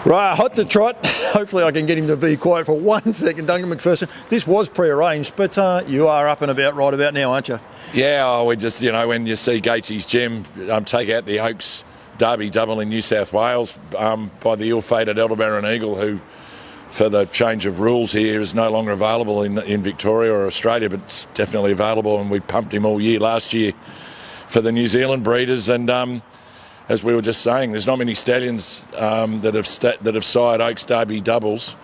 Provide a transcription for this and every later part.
Right, hot to trot. Hopefully I can get him to be quiet for 1 second. Duncan McPherson, this was pre-arranged, but you are up and about right about now, aren't you? Yeah, we just, when you see Gatsy's gem take out the Oaks Derby double in New South Wales by the ill-fated Aldebaran Eagle, who, for the change of rules here, is no longer available in Victoria or Australia, but it's definitely available, and we pumped him all year last year for the New Zealand breeders. And as we were just saying, there's not many stallions that have sired Oaks Derby doubles,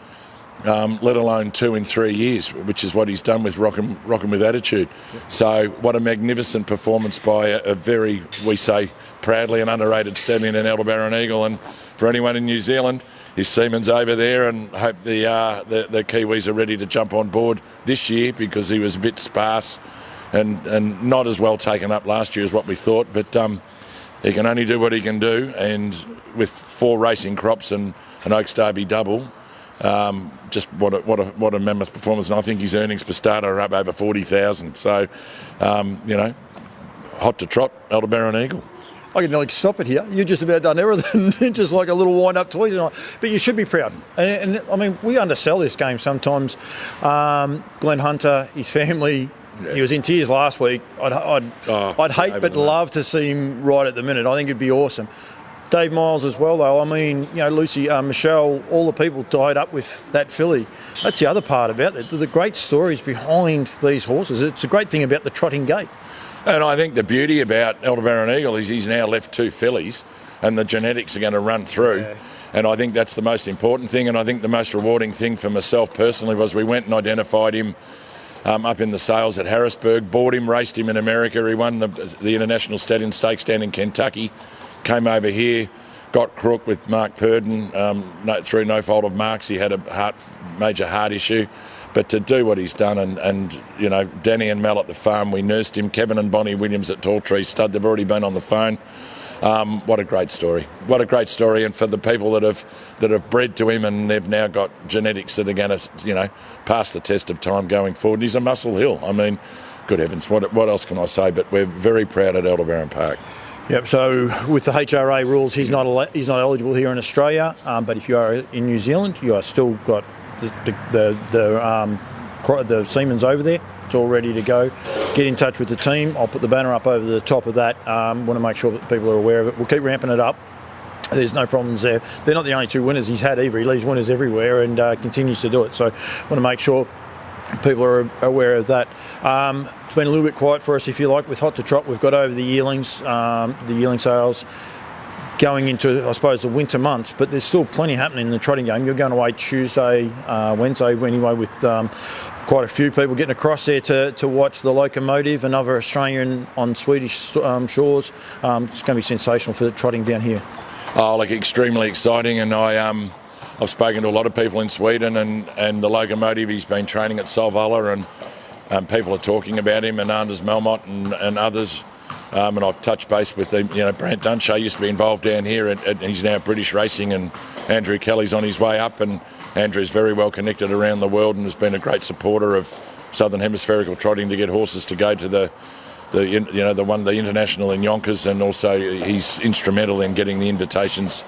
let alone 2 in 3 years, which is what he's done with Rockin' with Attitude. So what a magnificent performance by a very, we say proudly, an underrated stallion in Aldebaran Eagle. And for anyone in New Zealand, his seaman's over there, and hope the Kiwis are ready to jump on board this year, because he was a bit sparse and not as well taken up last year as what we thought. But he can only do what he can do, and with 4 racing crops and an Oaks Derby double, just what a mammoth performance. And I think his earnings per starter are up over 40,000. So, hot to trot, Aldebaran Eagle. I can nearly stop it here. You've just about done everything, just like a little wind-up toy tonight. But you should be proud. And I mean, we undersell this game sometimes. Glenn Hunter, his family, he was in tears last week. I'd hate but love to see him right at the minute. I think it'd be awesome. Dave Miles as well, though. I mean, Lucy, Michelle, all the people tied up with that filly. That's the other part about it. The great stories behind these horses. It's a great thing about the trotting gate. And I think the beauty about Aldebaran Eagle is he's now left 2 fillies, and the genetics are going to run through. Yeah. And I think that's the most important thing. And I think the most rewarding thing for myself personally was we went and identified him up in the sales at Harrisburg, bought him, raced him in America. He won the International Stallion Stakes down in Kentucky, came over here, got crook with Mark Purdon through no fault of Mark's. He had a major heart issue. But to do what he's done, and Danny and Mel at the farm, we nursed him. Kevin and Bonnie Williams at Tall Tree Stud, they've already been on the phone. What a great story. What a great story. And for the people that have bred to him, and they've now got genetics that are going to, pass the test of time going forward. He's a muscle hill. I mean, good heavens, what else can I say? But we're very proud at Aldebaran Park. Yep. So with the HRA rules, he's not eligible here in Australia. But if you are in New Zealand, you are still got the seamen's over there. It's all ready to go. Get in touch with the team. I'll put the banner up over the top of that. Want to make sure that people are aware of it. We'll keep ramping it up. There's no problems there. They're not the only 2 winners he's had either. He leaves winners everywhere and continues to do it. So want to make sure people are aware of that. It's been a little bit quiet for us, if you like, with Hot to Trot. We've got over the yearlings, the yearling sales going into, I suppose, the winter months, but there's still plenty happening in the trotting game. You're going away Tuesday, Wednesday anyway, with quite a few people getting across there to watch the Locomotive, another Australian on Swedish shores. It's going to be sensational for the trotting down here. Oh, extremely exciting, and I've spoken to a lot of people in Sweden, and the Locomotive, he's been training at Solvalla, and people are talking about him, and Anders Melmott and others. And I've touched base with Brant Dunshea used to be involved down here, and he's now British Racing, and Andrew Kelly's on his way up, and Andrew's very well connected around the world and has been a great supporter of Southern Hemispherical trotting to get horses to go to the international in Yonkers, and also he's instrumental in getting the invitations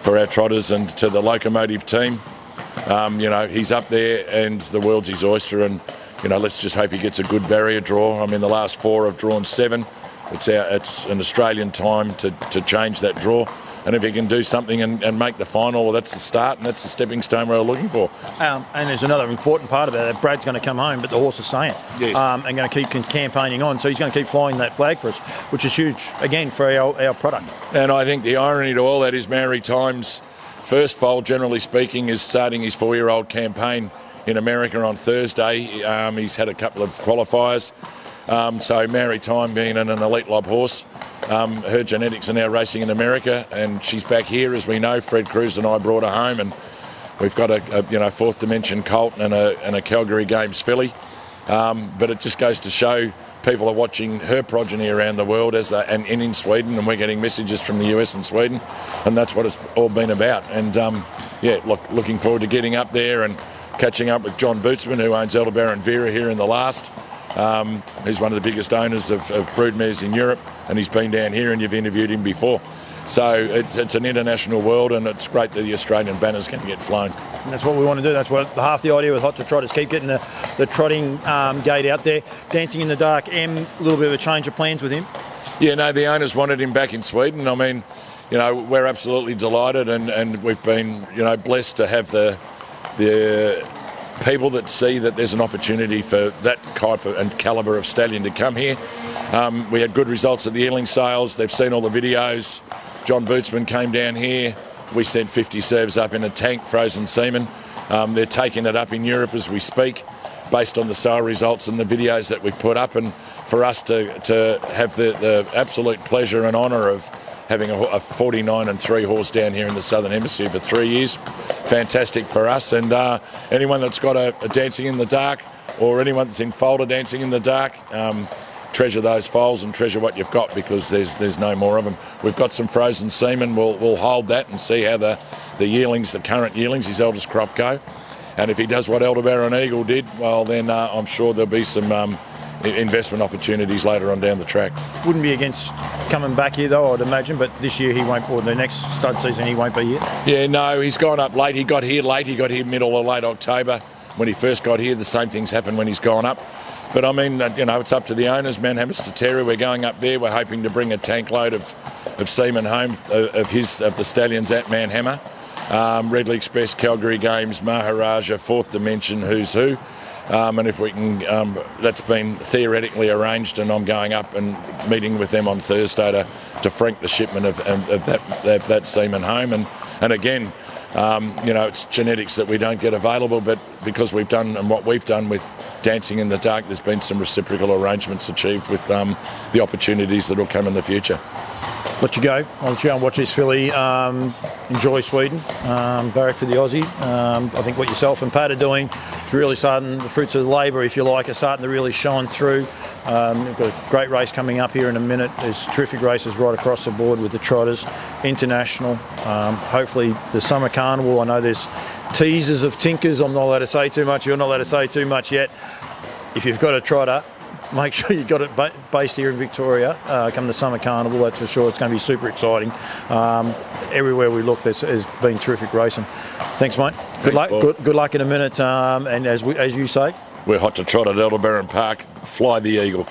for our trotters and to the Locomotive team. He's up there, and the world's his oyster, and let's just hope he gets a good barrier draw. I mean, the last 4 have drawn 7. It's an Australian time to change that draw, and if he can do something and make the final, well, that's the start, and that's the stepping stone we're looking for. And there's another important part about it. Brad's going to come home, but the horse is staying. Yes. And going to keep campaigning on, so he's going to keep flying that flag for us, which is huge, again, for our product. And I think the irony to all that is Maori Time's first foal, generally speaking, is starting his 4-year-old campaign in America on Thursday. He's had a couple of qualifiers. So Maori Time, being an elite lob horse, her genetics are now racing in America, and she's back here, as we know. Fred Cruz and I brought her home, and we've got a fourth dimension colt and a Calgary Games filly. But it just goes to show people are watching her progeny around the world and in Sweden, and we're getting messages from the US and Sweden, and that's what it's all been about. And looking forward to getting up there and catching up with John Bootsman, who owns Aldebaran Vera here in the last. He's one of the biggest owners of broodmares in Europe, and he's been down here, and you've interviewed him before. So it's an international world, and it's great that the Australian banner's going to get flown. And that's what we want to do. That's what half the idea with Hot to Trot is keep getting the trotting gate out there. Dancing in the Dark, a little bit of a change of plans with him. Yeah, no, the owners wanted him back in Sweden. I mean, you know, we're absolutely delighted, and we've been, you know, blessed to have the people that see that there's an opportunity for that type of and calibre of stallion to come here. We had good results at the yearling sales. They've seen all the videos. John Bootsman came down here. We sent 50 serves up in a tank, frozen semen. They're taking it up in Europe as we speak, based on the sale results and the videos that we've put up. And for us to have the absolute pleasure and honour of having a 49 and 3 horse down here in the Southern Hemisphere for 3 years, fantastic for us. And anyone that's got a Dancing in the Dark, or anyone that's in folder Dancing in the Dark, treasure those foals and treasure what you've got, because there's no more of them. We've got some frozen semen. We'll hold that and see how the yearlings, the current yearlings, his eldest crop, go. And if he does what Aldebaran Eagle did, well, then I'm sure there'll be some investment opportunities later on down the track. Wouldn't be against coming back here though, I'd imagine, but this year he won't, or the next stud season he won't be here. Yeah, no, he's gone up late. He got here late. He got here middle or late October. When he first got here, the same things happen when he's gone up. But I mean, you know, it's up to the owners. Manhammer Terry, we're going up there. We're hoping to bring a tank load of semen home of the stallions at Manhammer. Redley Express, Calgary Games, Maharaja, Fourth Dimension, Who's Who. And if we can, that's been theoretically arranged, and I'm going up and meeting with them on Thursday to frank the shipment of that semen home. And again, you know, it's genetics that we don't get available, but because we've done and what we've done with Dancing in the Dark, there's been some reciprocal arrangements achieved with the opportunities that will come in the future. Let you go. I'll let you go and watch this filly. Enjoy Sweden. Barrack for the Aussie. I think what yourself and Pat are doing is really starting, the fruits of the labour, if you like, are starting to really shine through. We've got a great race coming up here in a minute. There's terrific races right across the board with the trotters. International. Hopefully the Summer Carnival. I know there's teasers of Tinkers. I'm not allowed to say too much. You're not allowed to say too much yet. If you've got a trotter, make sure you've got it based here in Victoria come the Summer Carnival, that's for sure. It's going to be super exciting. Everywhere we look, there's been terrific racing. Thanks, mate. Good luck. Good luck in a minute. And as you say, we're Hot to Trot at Aldebaran Park. Fly the Eagle.